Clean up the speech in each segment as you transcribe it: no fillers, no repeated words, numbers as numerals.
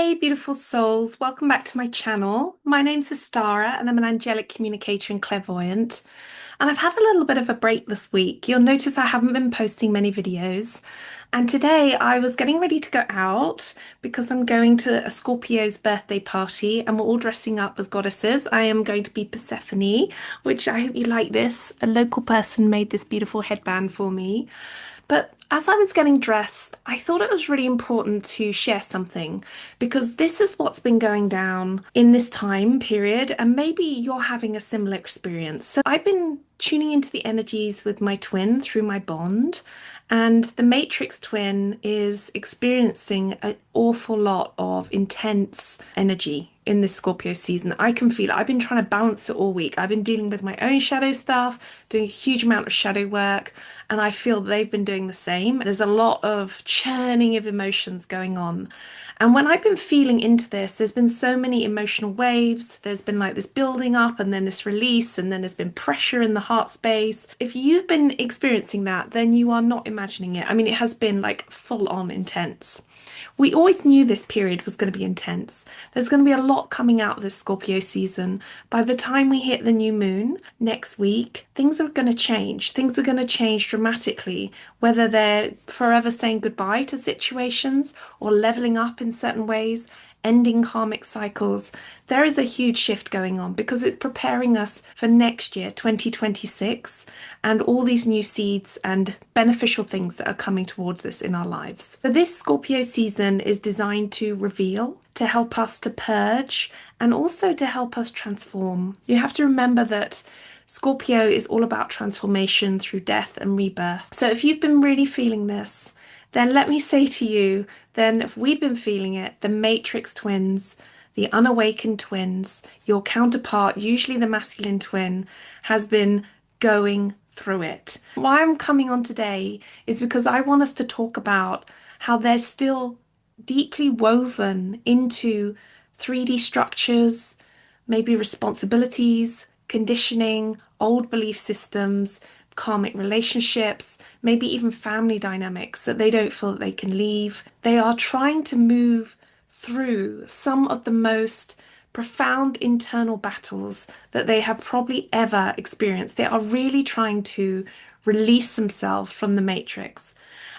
Hey, beautiful souls. Welcome back to my channel. My name's Astara and I'm an angelic communicator and clairvoyant. And I've had a little bit of a break this week. You'll notice I haven't been posting many videos. And today I was getting ready to go out because I'm going to a Scorpio's birthday party and we're all dressing up as goddesses. I am going to be Persephone, which I hope you like this. A local person made this beautiful headband for me. But as I was getting dressed, I thought it was really important to share something because this is what's been going down in this time period, and maybe you're having a similar experience. So I've been tuning into the energies with my twin through my bond, and the matrix twin is experiencing an awful lot of intense energy in this Scorpio season. I can feel it. I've been trying to balance it all week. I've been dealing with my own shadow stuff, doing a huge amount of shadow work, and I feel they've been doing the same. There's a lot of churning of emotions going on. And when I've been feeling into this, there's been so many emotional waves. There's been like this building up and then this release, and then there's been pressure in the heart space. If you've been experiencing that, then you are not imagining it. I mean, it has been like full on intense. We always knew this period was going to be intense. There's going to be a lot coming out of this Scorpio season. By the time we hit the new moon next week, things are going to change. Things are going to change dramatically, whether they're forever saying goodbye to situations or leveling up in certain ways, ending karmic cycles. There is a huge shift going on because it's preparing us for next year, 2026, and all these new seeds and beneficial things that are coming towards us in our lives. So this Scorpio season is designed to reveal, to help us to purge, and also to help us transform. You have to remember that Scorpio is all about transformation through death and rebirth. So if you've been really feeling this, then let me say to you, then if we've been feeling it, the matrix twins, the unawakened twins, your counterpart, usually the masculine twin, has been going through it. Why I'm coming on today is because I want us to talk about how they're still deeply woven into 3D structures, maybe responsibilities, conditioning, old belief systems, karmic relationships, maybe even family dynamics that they don't feel that they can leave. They are trying to move through some of the most profound internal battles that they have probably ever experienced. They are really trying to release themselves from the matrix.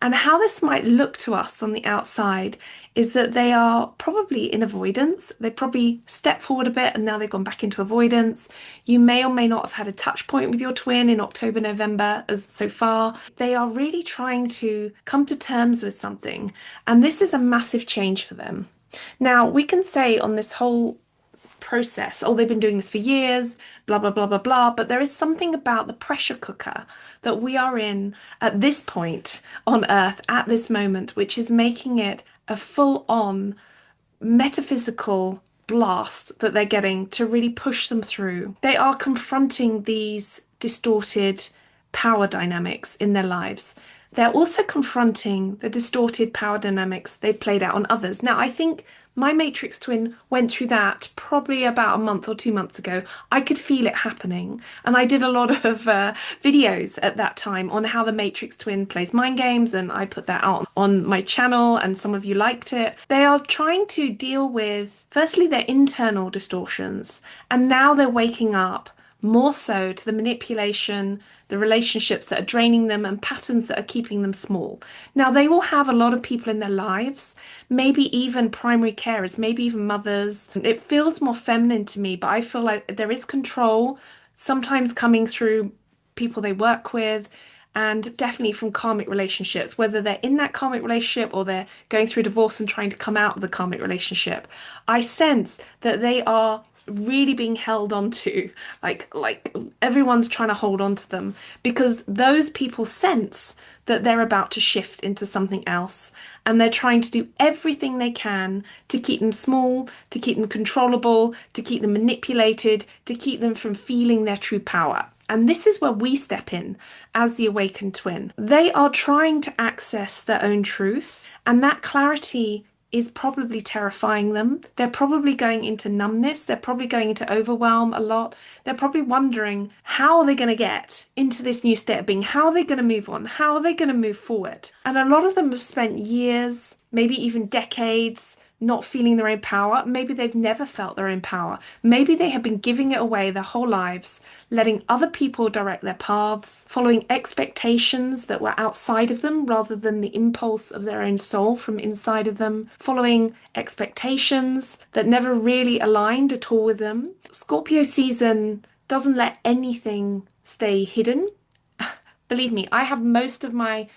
And how this might look to us on the outside is that they are probably in avoidance. They probably stepped forward a bit and now they've gone back into avoidance. You may or may not have had a touch point with your twin in October, November as so far. They are really trying to come to terms with something. And this is a massive change for them. Now, we can say on this whole process, oh, they've been doing this for years, blah, blah, blah, blah, blah. But there is something about the pressure cooker that we are in at this point on Earth, at this moment, which is making it a full-on metaphysical blast that they're getting to really push them through. They are confronting these distorted power dynamics in their lives. They're also confronting the distorted power dynamics they played out on others. Now, I think my matrix twin went through that probably about a month or 2 months ago. I could feel it happening. And I did a lot of videos at that time on how the matrix twin plays mind games. And I put that out on my channel and some of you liked it. They are trying to deal with, firstly, their internal distortions. And now they're waking up more so to the manipulation, the relationships that are draining them, and patterns that are keeping them small. Now, they will have a lot of people in their lives, maybe even primary carers, maybe even mothers. It feels more feminine to me, but I feel like there is control, sometimes coming through people they work with, and definitely from karmic relationships, whether they're in that karmic relationship or they're going through divorce and trying to come out of the karmic relationship. I sense that they are really being held on to, like everyone's trying to hold on to them because those people sense that they're about to shift into something else, and they're trying to do everything they can to keep them small, to keep them controllable, to keep them manipulated, to keep them from feeling their true power. And this is where we step in as the awakened twin. They are trying to access their own truth, and that clarity is probably terrifying them. They're probably going into numbness. They're probably going into overwhelm a lot. They're probably wondering, how are they going to get into this new state of being? How are they going to move on? How are they going to move forward? And a lot of them have spent years, maybe even decades, not feeling their own power. Maybe they've never felt their own power. Maybe they have been giving it away their whole lives, letting other people direct their paths, following expectations that were outside of them rather than the impulse of their own soul from inside of them, following expectations that never really aligned at all with them. Scorpio season doesn't let anything stay hidden. Believe me, I have most of my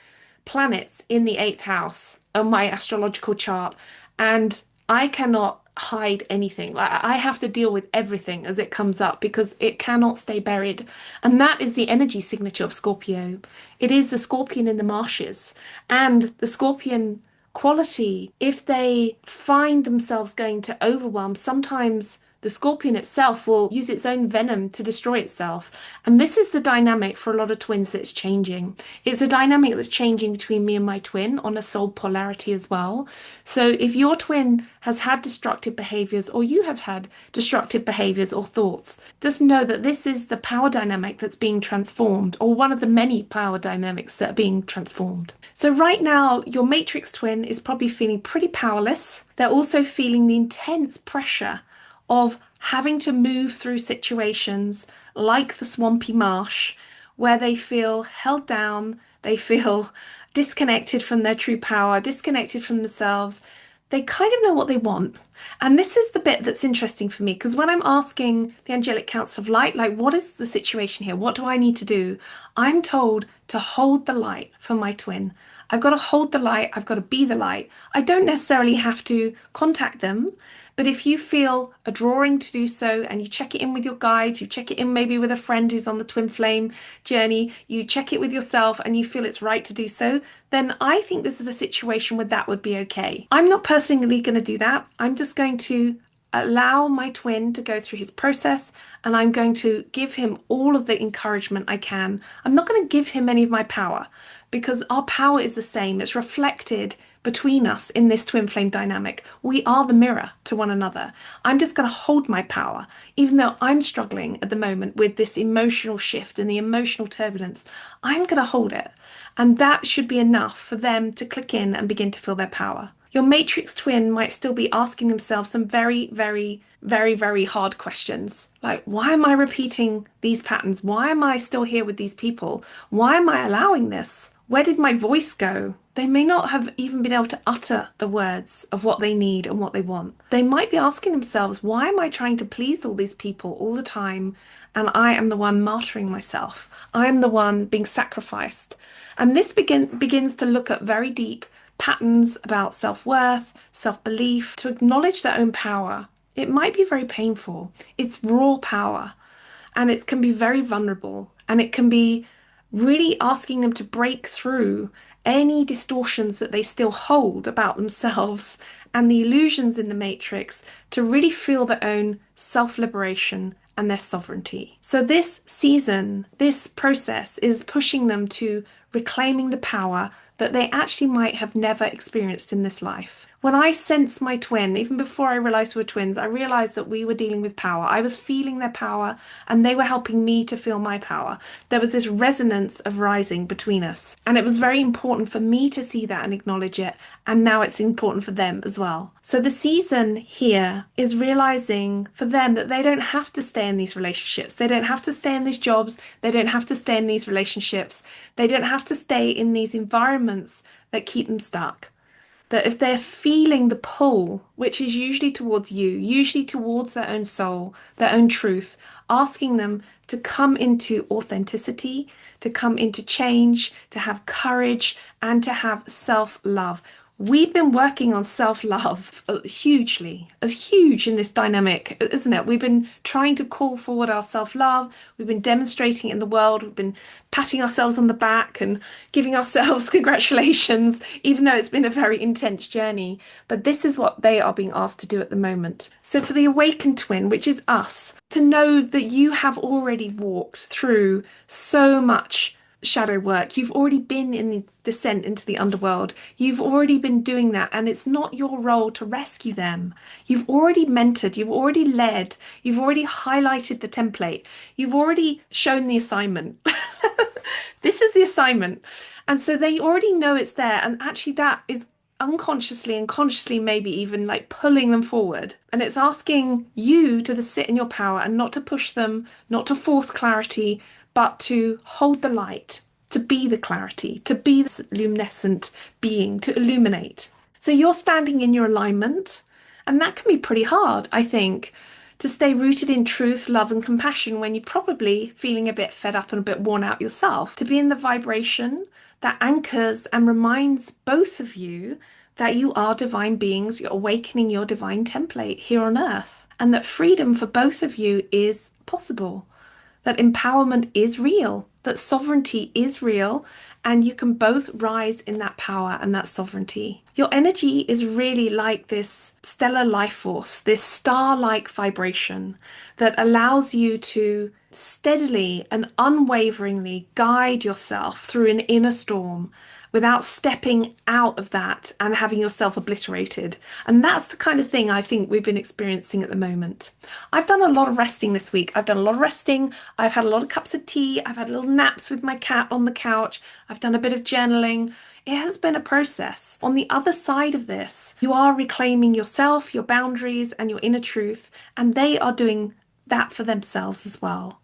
planets in the eighth house of my astrological chart, and I cannot hide anything. Like I have to deal with everything as it comes up because it cannot stay buried. And that is the energy signature of Scorpio. It is the scorpion in the marshes. And the scorpion quality, if they find themselves going to overwhelm, sometimes the scorpion itself will use its own venom to destroy itself. And this is the dynamic for a lot of twins that's changing. It's a dynamic that's changing between me and my twin on a soul polarity as well. So if your twin has had destructive behaviors or you have had destructive behaviors or thoughts, just know that this is the power dynamic that's being transformed, or one of the many power dynamics that are being transformed. So right now, your matrix twin is probably feeling pretty powerless. They're also feeling the intense pressure of having to move through situations like the swampy marsh where they feel held down, they feel disconnected from their true power, disconnected from themselves. They kind of know what they want. And this is the bit that's interesting for me, because when I'm asking the angelic council of light, like, what is the situation here? What do I need to do? I'm told to hold the light for my twin. I've got to hold the light. I've got to be the light. I don't necessarily have to contact them. But if you feel a drawing to do so and you check it in with your guides, you check it in maybe with a friend who's on the twin flame journey, you check it with yourself and you feel it's right to do so, then I think this is a situation where that would be okay. I'm not personally going to do that. I'm just going to allow my twin to go through his process, and I'm going to give him all of the encouragement I can. I'm not going to give him any of my power because our power is the same. It's reflected between us in this twin flame dynamic. We are the mirror to one another. I'm just going to hold my power, even though I'm struggling at the moment with this emotional shift and the emotional turbulence. I'm going to hold it. And that should be enough for them to click in and begin to feel their power. Your matrix twin might still be asking themselves some very, very, very, very hard questions. Like, why am I repeating these patterns? Why am I still here with these people? Why am I allowing this? Where did my voice go? They may not have even been able to utter the words of what they need and what they want. They might be asking themselves, why am I trying to please all these people all the time? And I am the one martyring myself. I am the one being sacrificed. And this begins to look at very deep patterns about self-worth, self-belief, to acknowledge their own power. It might be very painful. It's raw power, and it can be very vulnerable, and it can be really asking them to break through any distortions that they still hold about themselves and the illusions in the matrix to really feel their own self-liberation and their sovereignty. So this season, this process is pushing them to reclaiming the power that they actually might have never experienced in this life. When I sensed my twin, even before I realized we were twins, I realized that we were dealing with power. I was feeling their power and they were helping me to feel my power. There was this resonance of rising between us. And it was very important for me to see that and acknowledge it. And now it's important for them as well. So the season here is realizing for them that they don't have to stay in these relationships. They don't have to stay in these jobs. They don't have to stay in these relationships. They don't have to stay in these environments that keep them stuck. That if they're feeling the pull, which is usually towards you, usually towards their own soul, their own truth, asking them to come into authenticity, to come into change, to have courage, and to have self-love. We've been working on self-love hugely, huge in this dynamic, isn't it? We've been trying to call forward our self-love. We've been demonstrating it in the world. We've been patting ourselves on the back and giving ourselves congratulations, even though it's been a very intense journey. But this is what they are being asked to do at the moment. So for the awakened twin, which is us, to know that you have already walked through so much shadow work. You've already been in the descent into the underworld. You've already been doing that, and it's not your role to rescue them. You've already mentored, you've already led, you've already highlighted the template, you've already shown the assignment. This is the assignment. And so they already know it's there, and actually that is unconsciously and consciously, maybe even like pulling them forward. And it's asking you to just sit in your power and not to push them, not to force clarity, but to hold the light, to be the clarity, to be this luminescent being, to illuminate. So you're standing in your alignment, and that can be pretty hard, I think, to stay rooted in truth, love, and compassion when you're probably feeling a bit fed up and a bit worn out yourself. To be in the vibration that anchors and reminds both of you that you are divine beings, you're awakening your divine template here on earth, and that freedom for both of you is possible, that empowerment is real, that sovereignty is real, and you can both rise in that power and that sovereignty. Your energy is really like this stellar life force, this star-like vibration that allows you to steadily and unwaveringly guide yourself through an inner storm without stepping out of that and having yourself obliterated. And that's the kind of thing I think we've been experiencing at the moment. I've done a lot of resting this week. I've done a lot of resting. I've had a lot of cups of tea. I've had little naps with my cat on the couch. I've done a bit of journaling. It has been a process. On the other side of this, you are reclaiming yourself, your boundaries, and your inner truth, and they are doing that for themselves as well.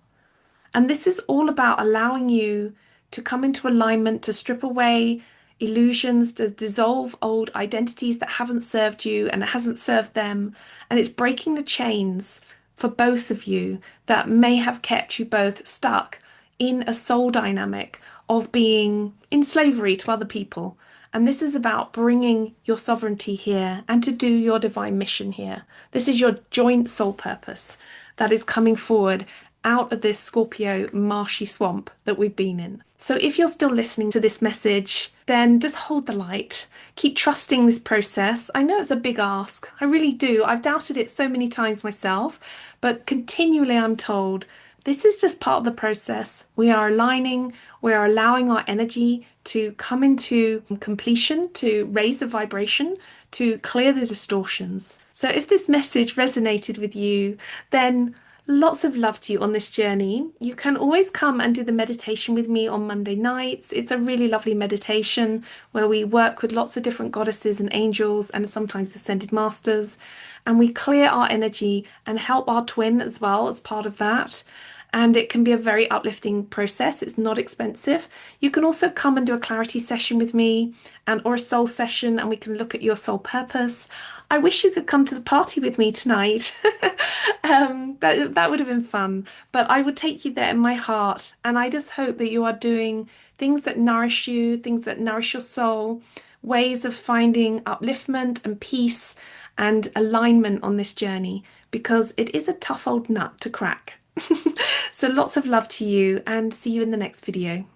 And this is all about allowing you to come into alignment, to strip away illusions, to dissolve old identities that haven't served you and it hasn't served them. And it's breaking the chains for both of you that may have kept you both stuck in a soul dynamic of being in slavery to other people. And this is about bringing your sovereignty here and to do your divine mission here. This is your joint soul purpose that is coming forward out of this Scorpio marshy swamp that we've been in. So if you're still listening to this message, then just hold the light. Keep trusting this process. I know it's a big ask. I really do. I've doubted it so many times myself, but continually I'm told this is just part of the process. We are aligning, we are allowing our energy to come into completion, to raise the vibration, to clear the distortions. So if this message resonated with you, then lots of love to you on this journey. You can always come and do the meditation with me on Monday nights. It's a really lovely meditation where we work with lots of different goddesses and angels and sometimes ascended masters. And we clear our energy and help our twin as well as part of that. And it can be a very uplifting process. It's not expensive. You can also come and do a clarity session with me or a soul session, and we can look at your soul purpose. I wish you could come to the party with me tonight. That would have been fun. But I would take you there in my heart. And I just hope that you are doing things that nourish you, things that nourish your soul, ways of finding upliftment and peace and alignment on this journey, because it is a tough old nut to crack. So lots of love to you and see you in the next video.